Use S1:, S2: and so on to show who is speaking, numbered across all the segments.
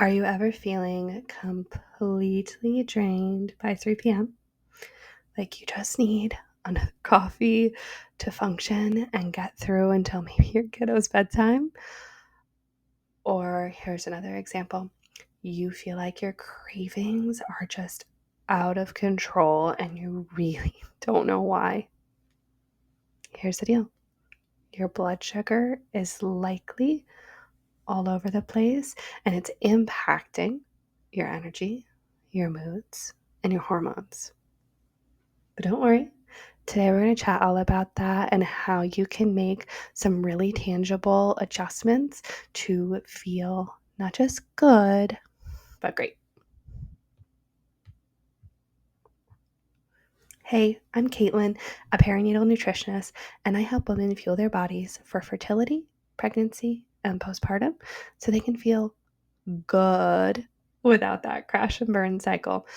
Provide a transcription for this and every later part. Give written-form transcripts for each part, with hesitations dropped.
S1: Are you ever feeling completely drained by 3 p.m.? Like you just need another coffee to function and get through until maybe your kiddo's bedtime? Or here's another example. You feel like your cravings are just out of control and you really don't know why. Here's the deal. Your blood sugar is likely all over the place and it's impacting your energy, your moods, and your hormones. But don't worry, today we're going to chat all about that and how you can make some really tangible adjustments to feel not just good, but great. Hey, I'm Caitlin, a perinatal nutritionist, and I help women fuel their bodies for fertility, pregnancy, and postpartum so they can feel good without that crash and burn cycle.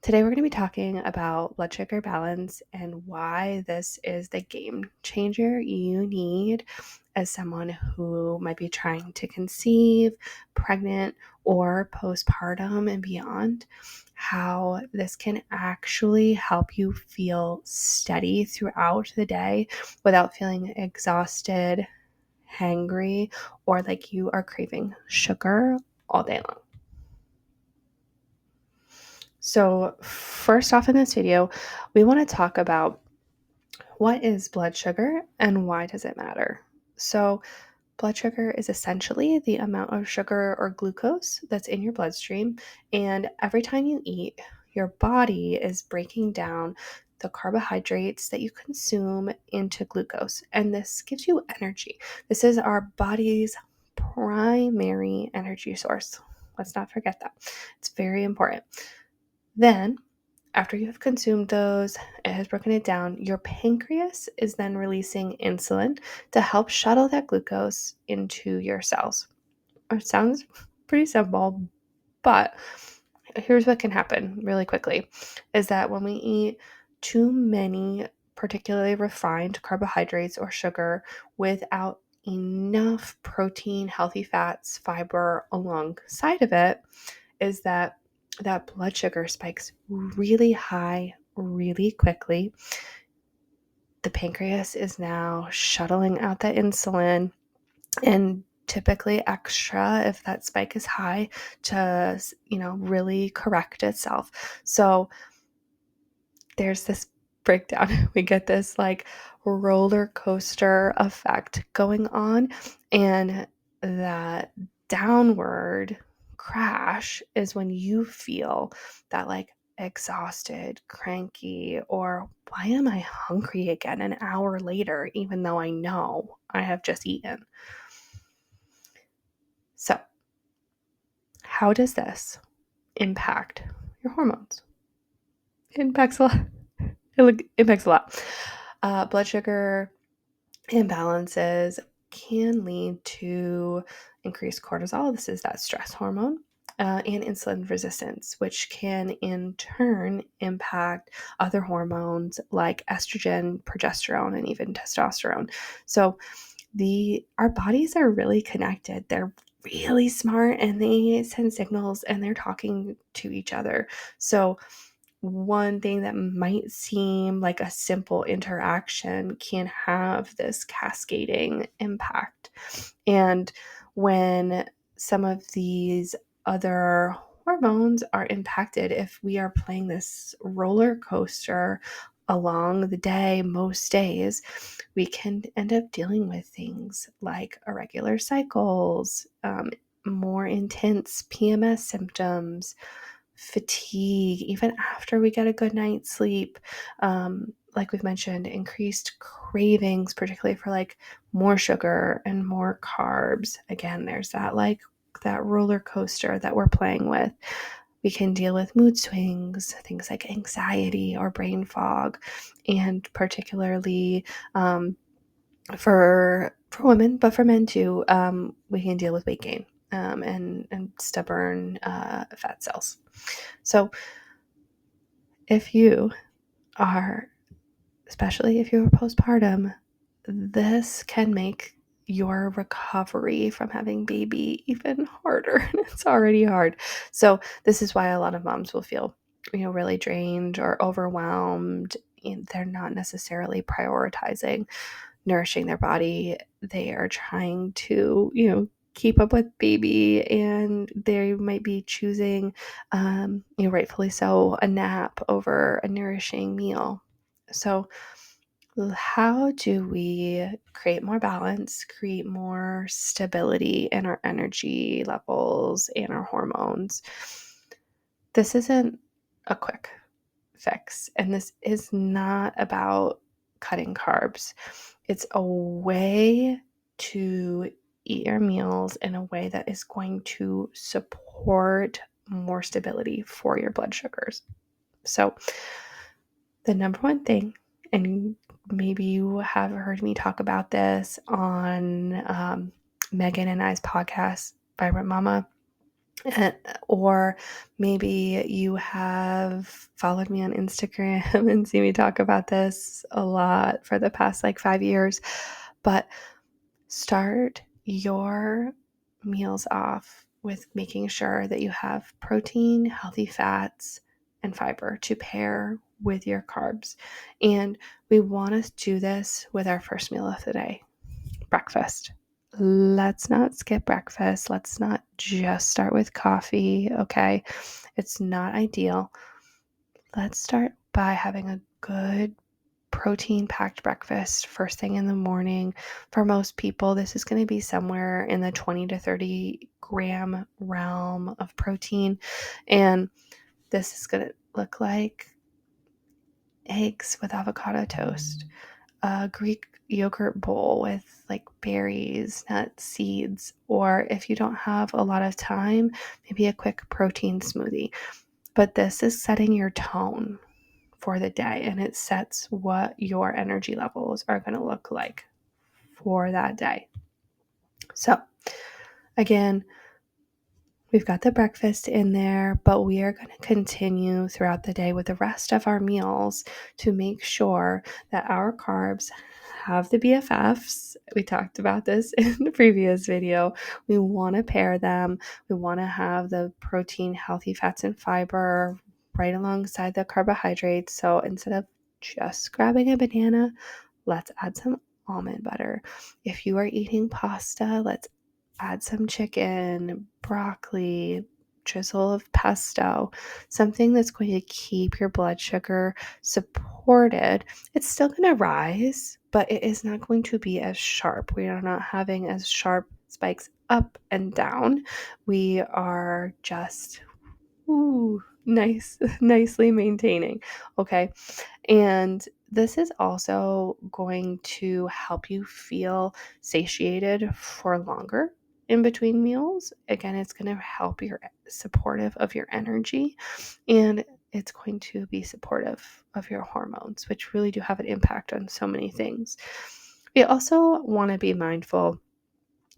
S1: Today, we're going to be talking about blood sugar balance and why this is the game changer you need as someone who might be trying to conceive, pregnant, or postpartum and beyond. How this can actually help you feel steady throughout the day without feeling exhausted, hangry, or like you are craving sugar all day long. So first off in this video, we want to talk about what is blood sugar and why does it matter? So blood sugar is essentially the amount of sugar or glucose that's in your bloodstream, and every time you eat, your body is breaking down the carbohydrates that you consume into glucose, and this gives you energy. This is our body's primary energy source. Let's not forget that. It's very important. Then, after you have consumed those, it has broken it down, your pancreas is then releasing insulin to help shuttle that glucose into your cells. It sounds pretty simple, but here's what can happen really quickly is that when we eat too many particularly refined carbohydrates or sugar without enough protein, healthy fats, fiber alongside of it, is that blood sugar spikes really high really quickly. The pancreas is now shuttling out that insulin, and typically extra if that spike is high to, really correct itself. So there's this breakdown. We get this like roller coaster effect going on, and that downward crash is when you feel that like exhausted, cranky, or why am I hungry again an hour later, even though I know I have just eaten? So, how does this impact your hormones? It impacts a lot. It impacts a lot. Blood sugar imbalances can lead to increased cortisol. This is that stress hormone. And insulin resistance, which can in turn impact other hormones like estrogen, progesterone, and even testosterone. So our bodies are really connected. They're really smart and they send signals and they're talking to each other. So one thing that might seem like a simple interaction can have this cascading impact. And when some of these other hormones are impacted, if we are playing this roller coaster along the day, most days, we can end up dealing with things like irregular cycles, more intense PMS symptoms, fatigue, even after we get a good night's sleep. Like we've mentioned, increased cravings, particularly for like more sugar and more carbs. Again, there's that roller coaster that we're playing with. We can deal with mood swings, things like anxiety or brain fog, and particularly for women, but for men too, we can deal with weight gain and stubborn fat cells. So if you are, especially if you're postpartum, this can make your recovery from having baby even harder. It's already hard. So this is why a lot of moms will feel, really drained or overwhelmed, and they're not necessarily prioritizing nourishing their body. They are trying to, keep up with baby, and they might be choosing, rightfully so, a nap over a nourishing meal. So how do we create more balance, create more stability in our energy levels and our hormones? This isn't a quick fix, and this is not about cutting carbs. It's a way to eat your meals in a way that is going to support more stability for your blood sugars. So, the number one thing, and maybe you have heard me talk about this on Megan and I's podcast, Vibrant Mama, or maybe you have followed me on Instagram and seen me talk about this a lot for the past 5 years. But start your meals off with making sure that you have protein, healthy fats, and fiber to pair with your carbs. And we want to do this with our first meal of the day, breakfast. Let's not skip breakfast. Let's not just start with coffee, okay? It's not ideal. Let's start by having a good protein packed breakfast first thing in the morning. For most people, this is going to be somewhere in the 20 to 30 gram realm of protein. And this is going to look like eggs with avocado toast, a Greek yogurt bowl with berries, nuts, seeds, or if you don't have a lot of time, maybe a quick protein smoothie. But this is setting your tone for the day, and it sets what your energy levels are going to look like for that day. So, again, we've got the breakfast in there, but we are going to continue throughout the day with the rest of our meals to make sure that our carbs have the BFFs. We talked about this in the previous video. We want to pair them. We want to have the protein, healthy fats, and fiber right alongside the carbohydrates. So instead of just grabbing a banana, let's add some almond butter. If you are eating pasta, let's add some chicken, broccoli, drizzle of pesto, something that's going to keep your blood sugar supported. It's still going to rise, but it is not going to be as sharp. We are not having as sharp spikes up and down. We are just nicely maintaining. Okay. And this is also going to help you feel satiated for longer in between meals. Again, it's going to help your supportive of your energy, and it's going to be supportive of your hormones, which really do have an impact on so many things. We also want to be mindful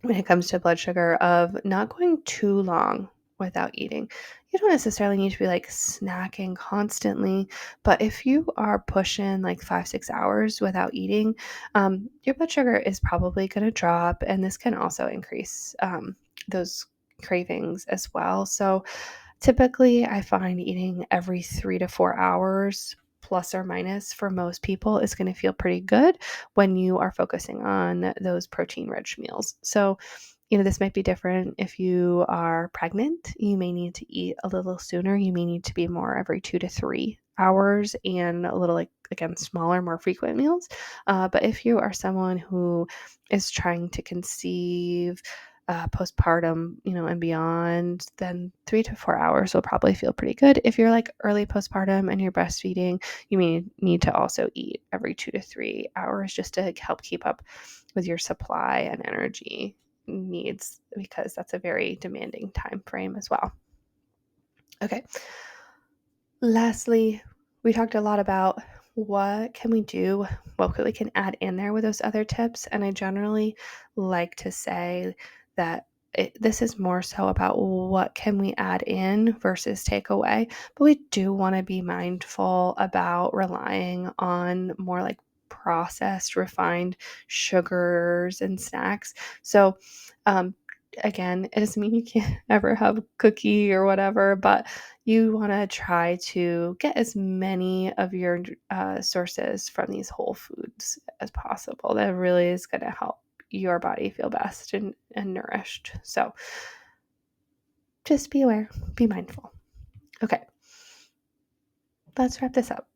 S1: when it comes to blood sugar of not going too long without eating. You don't necessarily need to be snacking constantly, but if you are pushing 5-6 hours without eating, your blood sugar is probably going to drop, and this can also increase those cravings as well. So typically, I find eating every 3 to 4 hours, plus or minus, for most people is going to feel pretty good when you are focusing on those protein rich meals. So, this might be different if you are pregnant. You may need to eat a little sooner. You may need to be more every 2 to 3 hours and a little, again, smaller, more frequent meals. But if you are someone who is trying to conceive, postpartum, and beyond, then 3 to 4 hours will probably feel pretty good. If you're early postpartum and you're breastfeeding, you may need to also eat every 2 to 3 hours just to help keep up with your supply and energy needs, because that's a very demanding time frame as well. Okay. Lastly, we talked a lot about what can we do, what we can add in there with those other tips, and I generally like to say that this is more so about what can we add in versus take away, but we do want to be mindful about relying on more processed, refined sugars and snacks. So, um, again, it doesn't mean you can't ever have a cookie or whatever, but you want to try to get as many of your sources from these whole foods as possible. That really is going to help your body feel best and nourished. So just be aware, be mindful. Okay, let's wrap this up.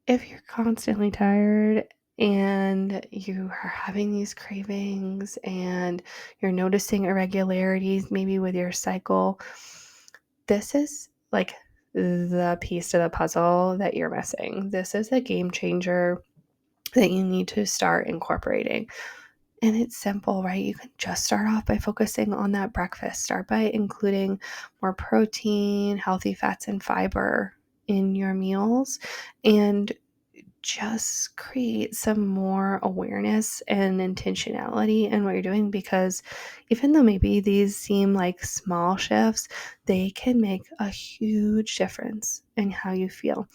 S1: If you're constantly tired and you are having these cravings and you're noticing irregularities maybe with your cycle, this is like the piece of the puzzle that you're missing. This is a game changer that you need to start incorporating. And it's simple, right? You can just start off by focusing on that breakfast. Start by including more protein, healthy fats, and fiber in your meals, and just create some more awareness and intentionality in what you're doing, because even though maybe these seem like small shifts, they can make a huge difference in how you feel.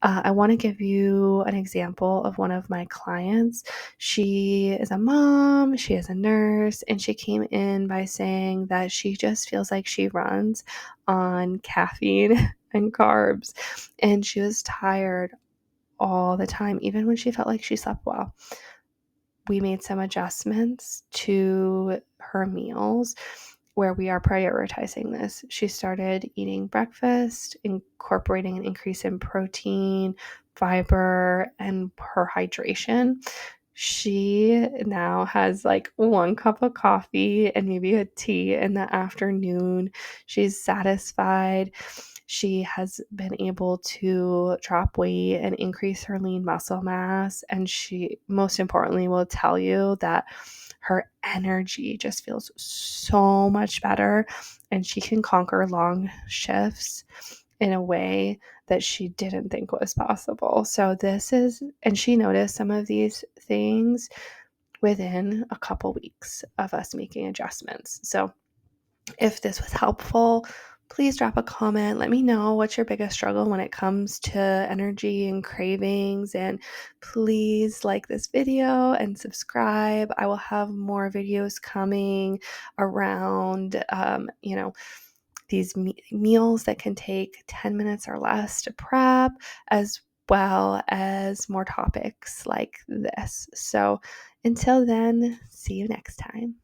S1: I want to give you an example of one of my clients. She is a mom, she is a nurse, and she came in by saying that she just feels like she runs on caffeine and carbs, and she was tired all the time, even when she felt like she slept well. We made some adjustments to her meals where we are prioritizing this. She started eating breakfast, incorporating an increase in protein, fiber, and her hydration. She now has like 1 cup of coffee and maybe a tea in the afternoon. She's satisfied. She has been able to drop weight and increase her lean muscle mass. And she, most importantly, will tell you that her energy just feels so much better, and she can conquer long shifts in a way that she didn't think was possible. So this is, and she noticed some of these things within a couple weeks of us making adjustments. So if this was helpful, please drop a comment. Let me know what's your biggest struggle when it comes to energy and cravings. And please like this video and subscribe. I will have more videos coming around, these meals that can take 10 minutes or less to prep, as well as more topics like this. So until then, see you next time.